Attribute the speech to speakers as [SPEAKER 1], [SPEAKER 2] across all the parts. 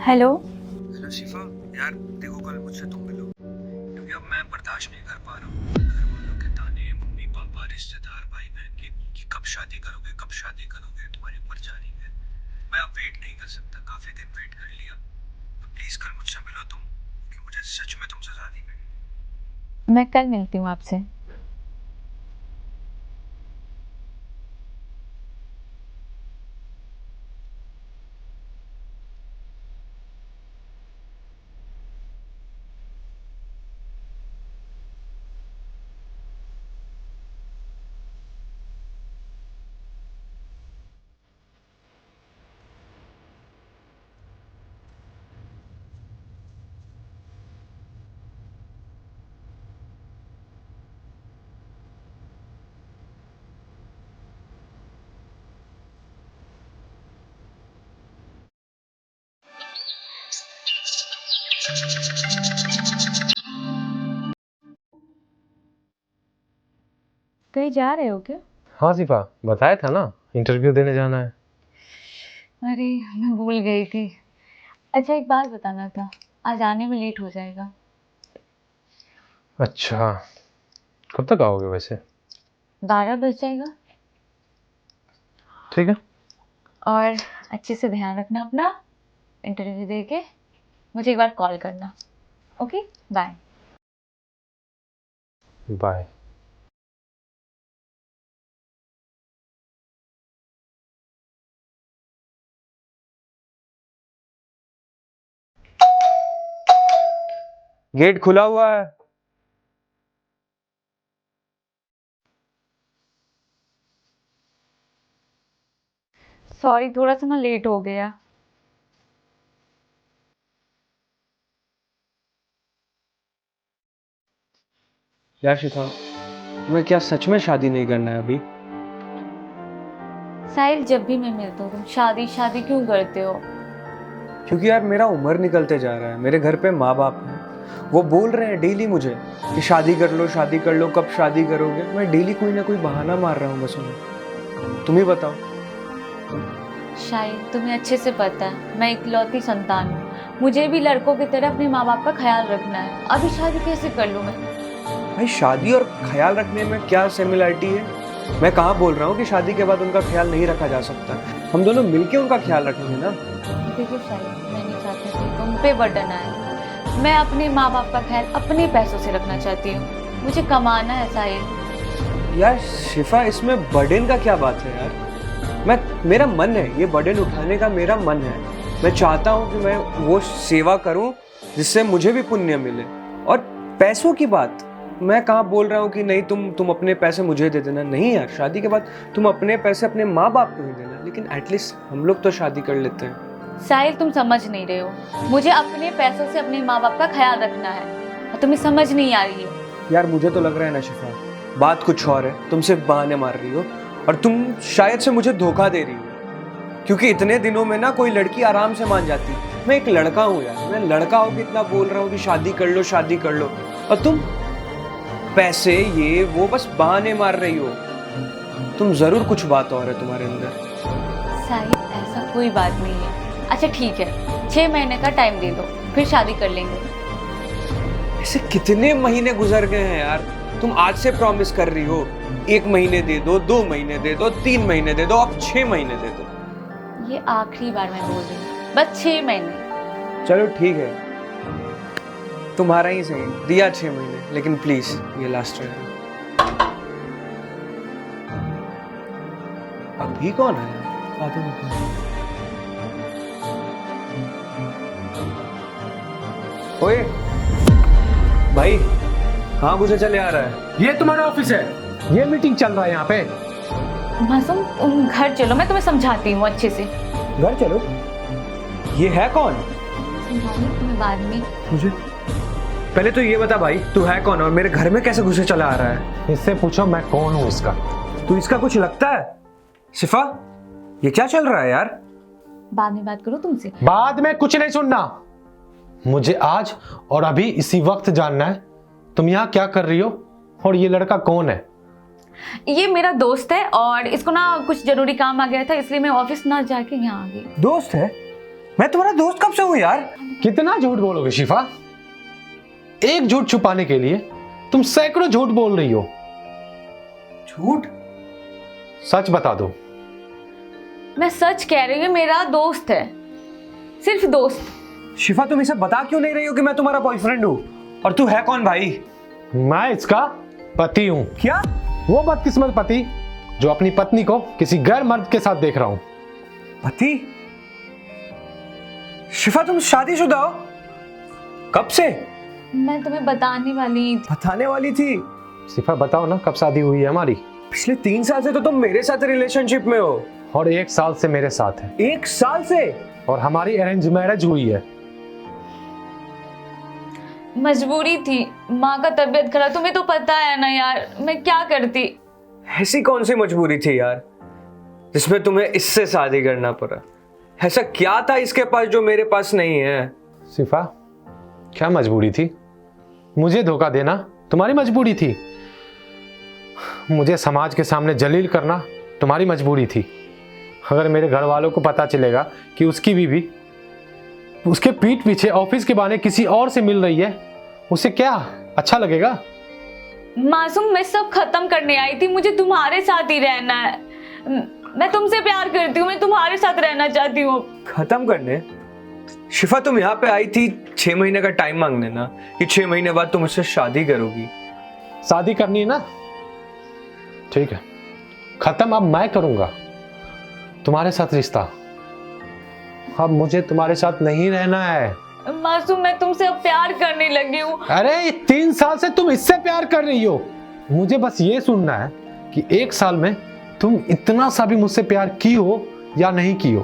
[SPEAKER 1] Hello.
[SPEAKER 2] Hello शिफा, यार देखो कल मुझसे तुम मिलो क्योंकि अब मैं बर्दाश्त नहीं कर पा रहा हूँ। घर वालों के ताने, मम्मी पापा, रिश्तेदार, भाई बहन कि कब शादी करोगे, कब शादी करोगे, तुम्हारी उम्र जा रही है। मैं अब वेट नहीं कर सकता, काफी दिन वेट कर लिया। तो प्लीज कल मुझसे मिलो तुम, कि मुझे सच में तुमसे शादी करनी है।
[SPEAKER 1] मैं कल मिलती हूँ आपसे। कहीं जा रहे हो क्या?
[SPEAKER 3] हाँ सिफा, बताया था ना, इंटरव्यू देने जाना है।
[SPEAKER 1] अरे, मैं भूल गई थी। अच्छा, एक बात बताना था, आज आने में लेट हो जाएगा।
[SPEAKER 3] अच्छा, कब तक आओगे वैसे?
[SPEAKER 1] 12 बज जाएगा।
[SPEAKER 3] ठीक है।
[SPEAKER 1] और अच्छे से ध्यान रखना अपना। इंटरव्यू दे के मुझे एक बार कॉल करना। Okay, bye.
[SPEAKER 3] बाय। गेट खुला हुआ है।
[SPEAKER 1] सॉरी, थोड़ा सा ना लेट हो गया।
[SPEAKER 2] यार शिफा, तुम्हें क्या सच में शादी नहीं करना है अभी?
[SPEAKER 1] साहिल, जब भी मैं मिलता हूँ तुम शादी शादी क्यों करते हो?
[SPEAKER 2] क्योंकि यार मेरा उम्र निकलते जा रहा है, मेरे घर पे माँ बाप हैं, वो बोल रहे हैं डेली मुझे कि शादी कर लो, शादी कर लो, कब शादी करोगे। मैं डेली कोई ना कोई बहाना मार रहा हूँ बस उन्हें। तुम ही बताओ।
[SPEAKER 1] शायद तुम्हें अच्छे से पता है मैं इकलौती संतान हूँ। मुझे भी लड़कों की तरह अपने माँ बाप का ख्याल रखना है। अभी शादी कैसे कर लूँ मैं?
[SPEAKER 2] भाई शादी और ख्याल रखने में क्या सिमिलरिटी है? मैं कहाँ बोल रहा हूँ कि शादी के बाद उनका ख्याल नहीं रखा जा सकता। हम दोनों मिलके उनका ख्याल रखेंगे ना।
[SPEAKER 1] देखो शायद मैं नहीं चाहती कि तुम पे बर्डन आए। मैं अपने माँ बाप का ख्याल अपने पैसों से रखना चाहती हूँ। मुझे कमाना है साहिल।
[SPEAKER 2] यार शिफा, इसमें बर्डन का क्या बात है यार? मेरा मन है, ये बर्डन उठाने का मेरा मन है। मैं चाहता हूँ कि मैं वो सेवा करूँ जिससे मुझे भी पुण्य मिले। और पैसों की बात, मैं कहाँ बोल रहा हूँ कि नहीं तुम अपने पैसे मुझे दे देना। नहीं यार, शादी के बाद तुम अपने पैसे अपने माँ बाप को ही देना, लेकिन एटलीस्ट हम लोग तो शादी कर लेते हैं।
[SPEAKER 1] साहिल, तुम समझ नहीं रहे हो। मुझे अपने पैसों से अपने माँ बाप का ख्याल रखना है और तुम्हें समझ नहीं आ रही है।
[SPEAKER 2] यार मुझे तो लग रहा है ना शिफा, बात कुछ और है। तुम सिर्फ बहाने मार रही हो और तुम शायद से मुझे धोखा दे रही हो। क्योंकि इतने दिनों में ना कोई लड़की आराम से मान जाती। मैं एक लड़का हूँ यार, मैं लड़का हूँ कि इतना बोल रहा हूँ कि शादी कर लो, शादी कर लो, और तुम पैसे ये वो बस बहाने मार रही हो। तुम जरूर कुछ बात और है तुम्हारे अंदर।
[SPEAKER 1] साहिल, ऐसा कोई बात नहीं है। अच्छा ठीक है, 6 महीने का टाइम दे दो, फिर शादी कर लेंगे।
[SPEAKER 2] ऐसे कितने महीने गुजर गए हैं यार? तुम आज से प्रॉमिस कर रही हो 1 महीने दे दो, 2 महीने दे दो, 3 महीने दे दो, अब 6 महीने दे दो।
[SPEAKER 1] ये आखिरी बार मैं बोल रही हूँ, बस 6 महीने।
[SPEAKER 2] चलो ठीक है, तुम्हारा ही सही, दिया 6 महीने, लेकिन प्लीज ये लास्ट है। अभी कौन है? आते ओए भाई, कहाँ घुसे चले आ रहा है?
[SPEAKER 3] ये तुम्हारा ऑफिस है, ये मीटिंग चल रहा है यहाँ पे।
[SPEAKER 1] मासूम, तुम घर चलो, मैं तुम्हें समझाती हूँ अच्छे से।
[SPEAKER 2] घर चलो? ये है कौन?
[SPEAKER 1] समझाऊंगी तुम्हें बाद में।
[SPEAKER 2] मुझे पहले तो ये बता भाई, तू है कौन और मेरे घर में कैसे घुसे चला आ रहा है?
[SPEAKER 3] इससे पूछो मैं कौन हूँ इसका।
[SPEAKER 2] तू इसका कुछ लगता है? शिफा, ये क्या चल रहा है यार?
[SPEAKER 1] बाद में बात करूँ तुमसे।
[SPEAKER 3] बाद में कुछ नहीं सुनना, मुझे आज और अभी इसी वक्त जानना है तुम यहाँ क्या कर रही हो और ये लड़का कौन है।
[SPEAKER 1] ये मेरा दोस्त है और इसको ना कुछ जरूरी काम आ गया था, इसलिए मैं ऑफिस ना जाके यहाँ आ गई।
[SPEAKER 2] दोस्त है? मैं तुम्हारा दोस्त कब से हूं यार?
[SPEAKER 3] कितना झूठ बोलोगे शिफा? एक झूठ छुपाने के लिए तुम सैकड़ों झूठ बोल रही हो।
[SPEAKER 2] झूठ?
[SPEAKER 3] सच बता दो।
[SPEAKER 1] मैं सच कह रही हूँ, मेरा दोस्त है, सिर्फ दोस्त।
[SPEAKER 2] शिफा तुम इसे बता क्यों नहीं रही हो कि मैं तुम्हारा बॉयफ्रेंड हूं? और तू है कौन भाई?
[SPEAKER 3] मैं इसका पति हूं।
[SPEAKER 2] क्या?
[SPEAKER 3] वो बदकिस्मत पति जो अपनी पत्नी को किसी गैर मर्द के साथ देख रहा हूं।
[SPEAKER 2] पति? शिफा तुम शादीशुदा हो? कब से?
[SPEAKER 1] मैं तुम्हें बताने वाली थी।
[SPEAKER 2] बताने वाली थी?
[SPEAKER 3] शिफा बताओ ना, कब शादी हुई है हमारी?
[SPEAKER 2] पिछले 3 साल से तो तुम मेरे साथ रिलेशनशिप में हो।
[SPEAKER 3] और 1 साल से मेरे साथ है।
[SPEAKER 2] 1 साल से?
[SPEAKER 3] और हमारी अरेंज मैरिज हुई है।
[SPEAKER 1] मजबूरी थी, माँ का तबीयत खराब, तुम्हें तो पता है ना यार, मैं क्या करती।
[SPEAKER 2] ऐसी कौन सी मजबूरी थी यार जिसमें तुम्हें इससे शादी करना पड़ा? ऐसा क्या था इसके पास जो मेरे पास नहीं है?
[SPEAKER 3] शिफा, क्या मजबूरी थी? मुझे धोखा देना तुम्हारी मजबूरी थी। मुझे समाज के सामने जलील करना तुम्हारी मजबूरी थी। अगर मेरे घर वालों को पता चलेगा कि उसकी बीवी उसके पीठ पीछे ऑफिस के बहाने किसी और से मिल रही है, उसे क्या अच्छा लगेगा?
[SPEAKER 1] मासूम, मैं सब खत्म करने आई थी, मुझे तुम्हारे साथ ही रहना है। मैं तुमसे प्यार करती हूँ, मैं तुम्हारे साथ रहना चाहती हूँ।
[SPEAKER 2] खत्म करने? शिफा तुम यहाँ पे आई थी 6 महीने का टाइम मांगने ना, कि 6 महीने बाद तुम मुझसे शादी करोगी।
[SPEAKER 3] शादी करनी है ना? ठीक है, खत्म अब मैं करूंगा तुम्हारे साथ रिश्ता। अब मुझे तुम्हारे साथ नहीं रहना है।
[SPEAKER 1] मासूम, मैं तुमसे अब प्यार करने लगी हूँ।
[SPEAKER 3] अरे 3 साल से तुम इससे प्यार कर रही हो। मुझे बस ये सुनना है कि 1 साल में तुम इतना सा भी मुझसे प्यार की हो या नहीं की हो।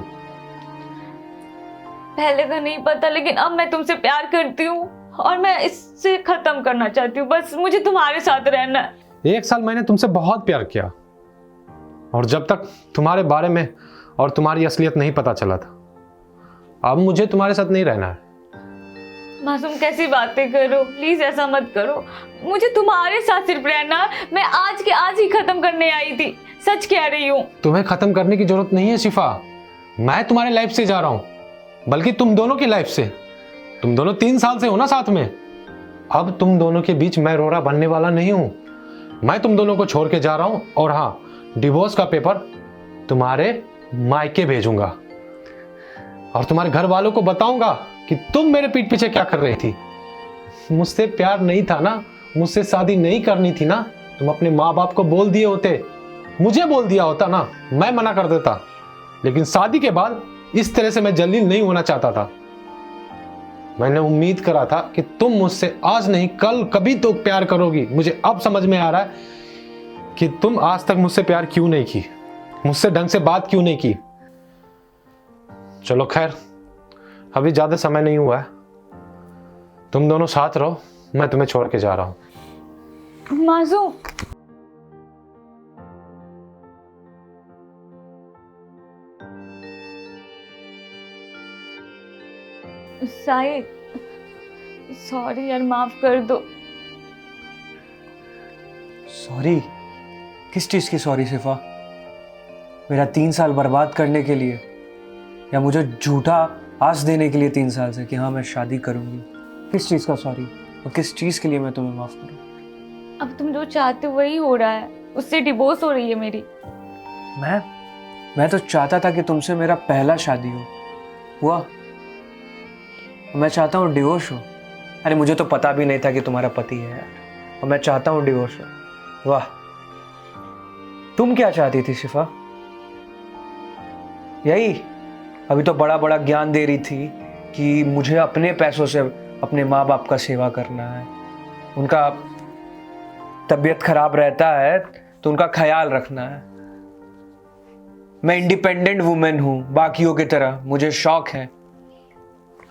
[SPEAKER 1] पहले तो नहीं पता, लेकिन अब मैं तुमसे प्यार करती हूँ और मैं इससे खत्म करना चाहती हूँ। बस मुझे तुम्हारे साथ रहना है।
[SPEAKER 3] 1 साल मैंने तुमसे बहुत प्यार किया, और जब तक तुम्हारे बारे में और तुम्हारी असलियत नहीं पता चला था। अब मुझे तुम्हारे साथ नहीं रहना है।
[SPEAKER 1] मासूम, कैसी बातें करो, प्लीज ऐसा मत करो। मुझे तुम्हारे साथ सिर्फ रहना, मैं आज के आज ही खत्म करने आई थी, सच कह रही हूँ।
[SPEAKER 3] तुम्हें खत्म करने की जरूरत नहीं है शिफा। मैं तुम्हारे लाइफ से जा रहा हूं, बल्कि तुम दोनों की लाइफ से। तुम दोनों 3 साल से हो ना साथ में। अब तुम दोनों के बीच मैं रोड़ा बनने वाला नहीं हूं। मैं तुम दोनों को छोड़ के जा रहा हूं, और हाँ, डिवोर्स का पेपर तुम्हारे मायके भेजूंगा, और तुम्हारे घर वालों को बताऊंगा कि तुम मेरे पीठ पीछे क्या कर रही थी। मुझसे प्यार नहीं था ना, मुझसे शादी नहीं करनी थी ना, तुम अपने माँ बाप को बोल दिए होते, मुझे बोल दिया होता ना, मैं मना कर देता। लेकिन शादी के बाद इस तरह से मैं जलील नहीं होना चाहता था। मैंने उम्मीद करा था कि तुम मुझसे आज नहीं कल कभी तो प्यार करोगी। मुझे अब समझ में आ रहा है कि तुम आज तक मुझसे प्यार क्यों नहीं की, मुझसे ढंग से बात क्यों नहीं की। चलो खैर, अभी ज्यादा समय नहीं हुआ है। तुम दोनों साथ रहो, मैं तुम्हें छोड़ के जा रहा हूं।
[SPEAKER 1] मासूम, साहिद, सॉरी यार, माफ कर दो।
[SPEAKER 2] सॉरी? किस चीज की सॉरी शिफा? मेरा 3 साल बर्बाद करने के लिए, या मुझे झूठा आस देने के लिए 3 साल से कि हाँ मैं शादी करूंगी? किस चीज का सॉरी? और किस चीज के लिए मैं तुम्हें माफ करूं?
[SPEAKER 1] अब तुम जो चाहते हो वही हो रहा है, उससे डिवोर्स हो रही है मेरी।
[SPEAKER 2] मैं तो चाहता था कि तुमसे मेरा पहला शादी हुआ। मैं चाहता हूँ डिवोर्स हो। अरे मुझे तो पता भी नहीं था कि तुम्हारा पति है यार, और मैं चाहता हूँ डिवोर्स हो। वाह, तुम क्या चाहती थी शिफा? यही? अभी तो बड़ा बड़ा ज्ञान दे रही थी कि मुझे अपने पैसों से अपने माँ बाप का सेवा करना है, उनका तबीयत खराब रहता है तो उनका ख्याल रखना है। मैं इंडिपेंडेंट वुमेन हूँ बाकियों की तरह, मुझे शौक है।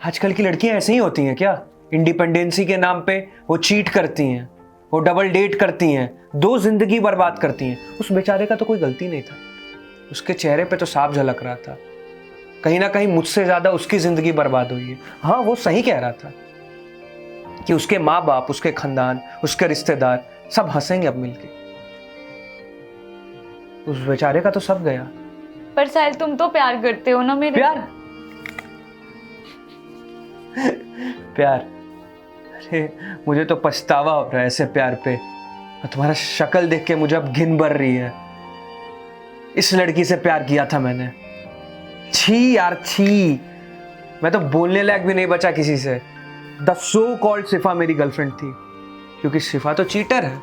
[SPEAKER 2] आजकल की लड़कियां ऐसे ही होती हैं क्या? इंडिपेंडेंसी के नाम पे वो चीट करती हैं, वो डबल डेट करती हैं, 2 जिंदगी बर्बाद करती हैं। उस बेचारे का तो कोई गलती नहीं था, उसके चेहरे पे तो साफ झलक रहा था कहीं ना कहीं मुझसे ज्यादा उसकी जिंदगी बर्बाद हुई है। हाँ, वो सही कह रहा था कि उसके माँ बाप, उसके खानदान, उसके रिश्तेदार सब हंसेंगे अब मिलके। उस बेचारे का तो सब गया।
[SPEAKER 1] पर साहिल, तुम तो प्यार करते हो ना मेरे?
[SPEAKER 2] प्यार? प्यार, अरे मुझे तो पछतावा हो रहा है ऐसे प्यार पे। और तुम्हारा शक्ल देख के मुझे अब घिन भर रही है। इस लड़की से प्यार किया था मैंने। छी यार छी, मैं तो बोलने लायक भी नहीं बचा किसी से। द सो कॉल्ड शिफा मेरी गर्लफ्रेंड थी, क्योंकि शिफा तो चीटर है।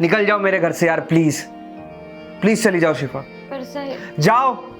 [SPEAKER 2] निकल जाओ मेरे घर से यार, प्लीज प्लीज चली जाओ शिफा।
[SPEAKER 1] पर साहिल,
[SPEAKER 2] जाओ।